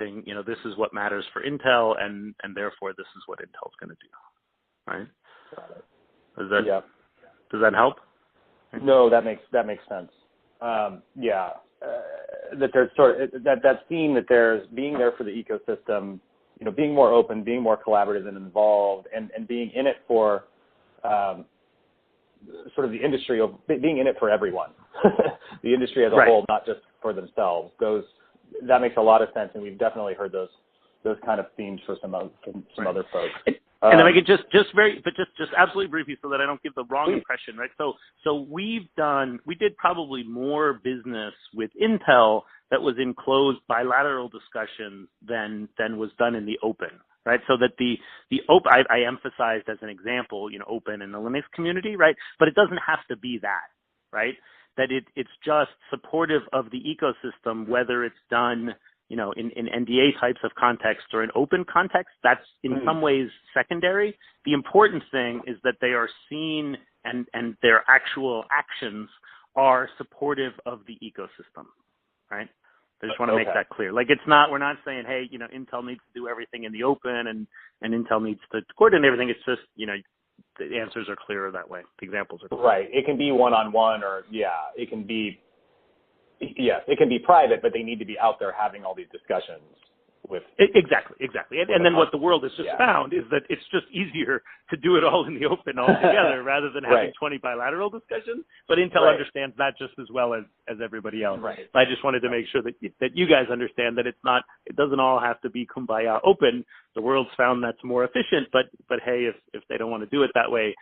everything, this is what matters for Intel, and therefore this is what Intel's going to do, right? Does that help? No, that makes sense. That there's that theme that there's being there for the ecosystem, being more open, being more collaborative and involved, and being in it for sort of the industry, of being in it for everyone, the industry as a whole, not just for themselves. That makes a lot of sense, and we've definitely heard those kind of themes from some other folks. And if I could just absolutely briefly, so that I don't give the wrong impression, right? So we did probably more business with Intel that was in closed bilateral discussions than was done in the open, right? So that the open, I emphasized as an example, open in the Linux community, right? But it doesn't have to be that, right? That it's just supportive of the ecosystem, whether it's done in NDA types of context or in open context. That's in some ways secondary. The important thing is that they are seen and their actual actions are supportive of the ecosystem, right? I just want to make that clear. Like, we're not saying, hey, Intel needs to do everything in the open and Intel needs to coordinate everything. It's just, the answers are clearer that way. The examples are clear. Right. It can be one-on-one, or it can be, it can be private, but they need to be out there having all these discussions with. Exactly. And then what the world has just found is that it's just easier to do it all in the open altogether rather than having 20 bilateral discussions. But Intel understands that just as well as everybody else. Right. I just wanted to make sure that you guys understand that it doesn't all have to be kumbaya open. The world's found that's more efficient, but hey, if they don't want to do it that way,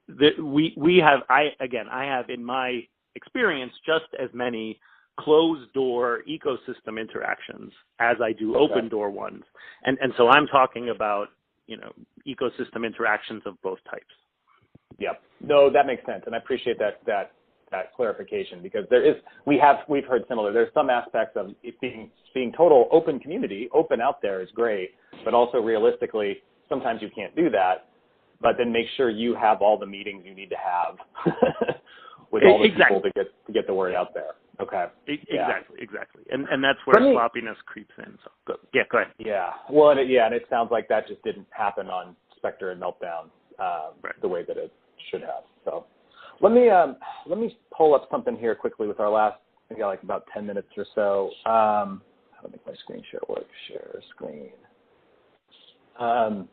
I have in my experience just as many closed door ecosystem interactions as I do open door ones. And so I'm talking about, ecosystem interactions of both types. Yep. No, that makes sense. And I appreciate that clarification, because we've heard similar. There's some aspects of it being total open community, open out there is great, but also realistically, sometimes you can't do that, but then make sure you have all the meetings you need to have with all the people to get the word out there. Okay. Exactly. And that's where sloppiness creeps in. So go ahead. Yeah. Well, and it sounds like that just didn't happen on Spectre and Meltdown the way that it should have. So let me pull up something here quickly with our last, I got like about 10 minutes or so. How to make my screen share work? Share screen. I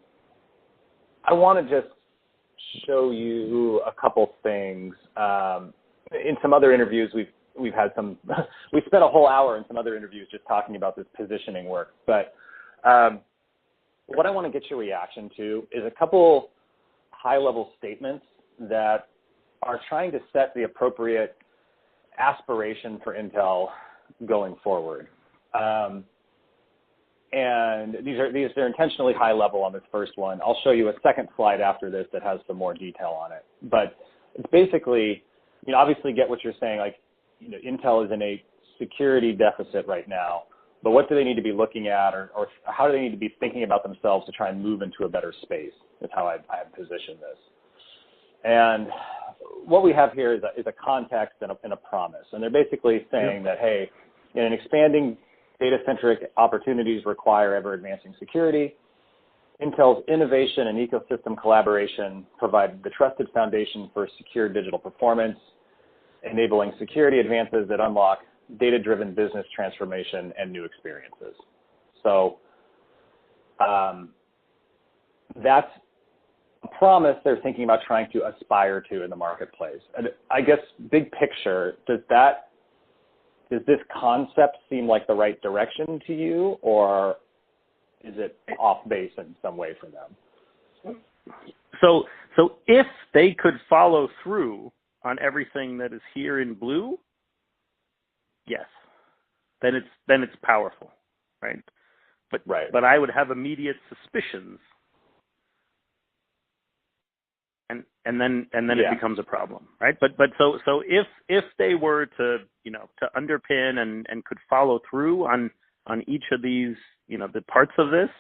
want to just show you a couple things. In some other interviews, we've had we spent a whole hour in some other interviews just talking about this positioning work. But what I want to get your reaction to is a couple high-level statements that are trying to set the appropriate aspiration for Intel going forward. And these are intentionally high level on this first one. I'll show you a second slide after this that has some more detail on it. But it's basically, obviously get what you're saying, like, Intel is in a security deficit right now, but what do they need to be looking at, or how do they need to be thinking about themselves to try and move into a better space? That's how I position this. And what we have here is a context and a promise. And they're basically saying that, hey, in an expanding data-centric opportunities require ever-advancing security, Intel's innovation and ecosystem collaboration provide the trusted foundation for secure digital performance, enabling security advances that unlock data-driven business transformation and new experiences. So that's a promise they're thinking about trying to aspire to in the marketplace. And I guess, big picture, does this concept seem like the right direction to you, or is it off base in some way for them? So if they could follow through on everything that is here in blue, yes, then it's powerful, right? But I would have immediate suspicions, and then it becomes a problem, right? But so if they were to underpin and could follow through on each of these the parts of this,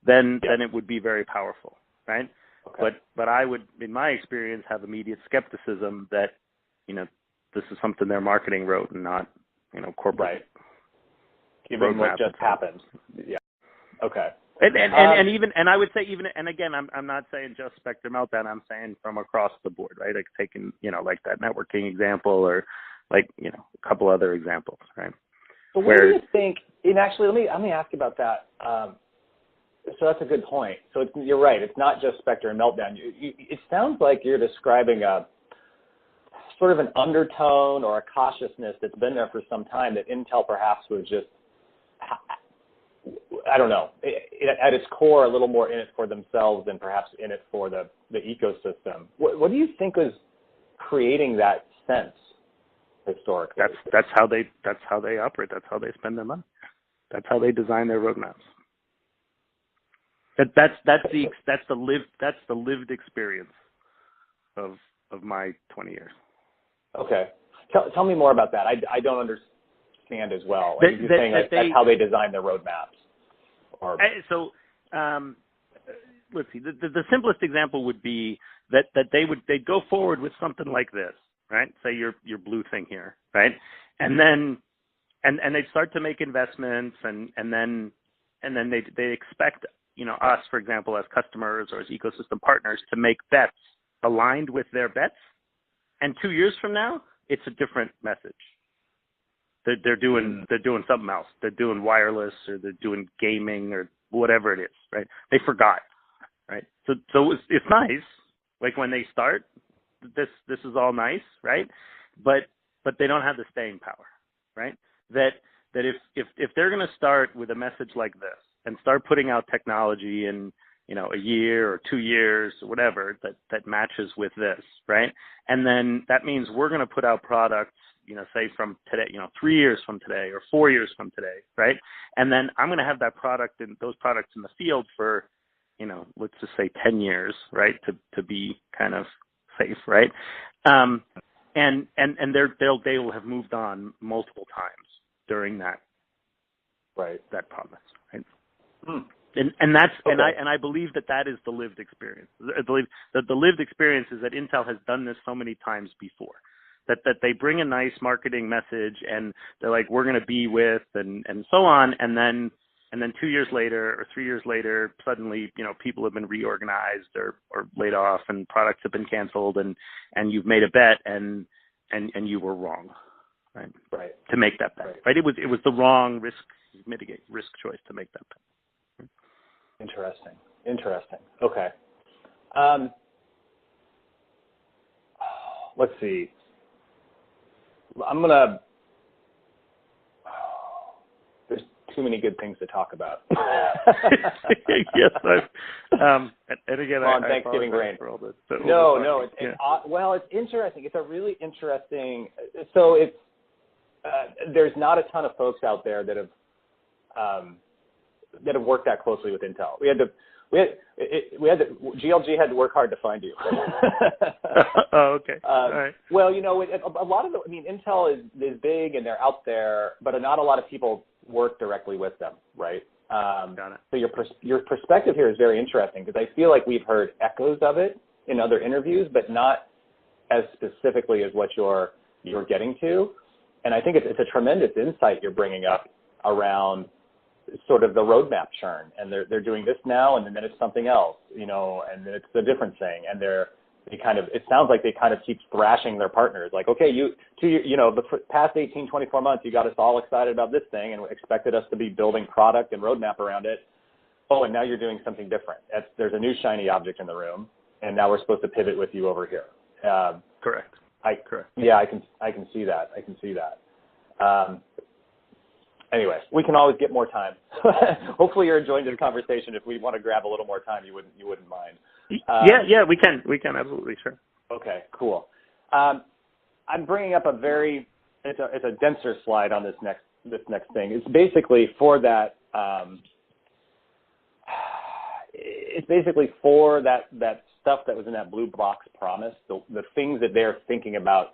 then it would be very powerful, right? Okay. But I would, in my experience, have immediate skepticism that this is something their marketing wrote and not corporate. Right. given roadmap. what just happened. Yeah. Okay. And I would say even, and again, I'm not saying just Spectre Meltdown. I'm saying from across the board, right? Like taking, like that networking example, or like, a couple other examples, right? So what do you think? And actually, let me ask about that. So that's a good point. So you're right. It's not just Spectre and Meltdown. It sounds like you're describing a sort of an undertone or a cautiousness that's been there for some time, that Intel perhaps was just, I don't know, at its core, a little more in it for themselves than perhaps in it for the ecosystem. What do you think was creating that sense historically? That's how they operate. That's how they spend their money. That's how they design their roadmaps. That's the lived experience of my 20 years. Okay, tell me more about that. I don't understand as well. You're saying that's how they design their roadmaps. Let's see. The simplest example would be that they'd go forward with something like this, right? Say your blue thing here, right? And then they'd start to make investments, and then they expect us, for example, as customers or as ecosystem partners, to make bets aligned with their bets. And 2 years from now, it's a different message. They're doing something else. They're doing wireless, or they're doing gaming, or whatever it is, right? They forgot, right? So it's nice, like when they start, this is all nice, right? But they don't have the staying power, right? That if they're going to start with a message like this and start putting out technology in a year or 2 years or whatever that matches with this, right? And then that means we're going to put out products, say from today, 3 years from today or 4 years from today, right? And then I'm going to have those products in the field for, let's just say 10 years, right? To be kind of safe, right? And they will have moved on multiple times during that promise, right? I believe that is the lived experience. I believe that the lived experience is that Intel has done this so many times before, that they bring a nice marketing message and they're like, we're going to be with and so on, and then 2 years later or 3 years later, suddenly people have been reorganized or laid off, and products have been canceled, and you've made a bet and you were wrong, right? Right. To make that bet, right? It was the wrong risk choice to make that bet. Interesting. Okay. Let's see. There's too many good things to talk about. Yes. And again, on Thanksgiving rain. For all this. No. It's interesting. It's a really interesting. So it's there's not a ton of folks out there that have worked that closely with Intel. GLG had to work hard to find you. Oh, okay. All right. Well, a lot of Intel is big and they're out there, but not a lot of people work directly with them, right? Got it. So your perspective here is very interesting, because I feel like we've heard echoes of it in other interviews, but not as specifically as what you're getting to. And I think it's a tremendous insight you're bringing up around sort of the roadmap churn, and they're doing this now, and then it's something else, and then it's a different thing, and it sounds like they kind of keep thrashing their partners, like, okay, the past 18, 24 months, you got us all excited about this thing and expected us to be building product and roadmap around it. Oh, and now you're doing something different. There's a new shiny object in the room, and now we're supposed to pivot with you over here. Correct. Correct. Yeah, I can see that. Anyway, we can always get more time. Hopefully you're enjoying this conversation. If we want to grab a little more time, you wouldn't mind. Yeah, we can. We can, absolutely, sure. Okay, cool. I'm bringing up it's a denser slide on this next thing. It's basically for that that stuff that was in that blue box promise, the things that they're thinking about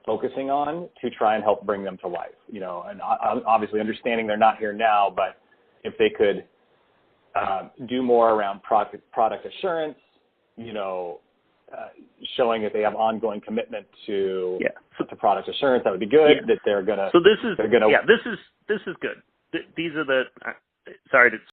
focusing on to try and help bring them to life, and obviously understanding they're not here now, but if they could do more around product assurance, showing that they have ongoing commitment to product assurance, that would be good. Yeah. That they're gonna. So this is good. these are the sorry to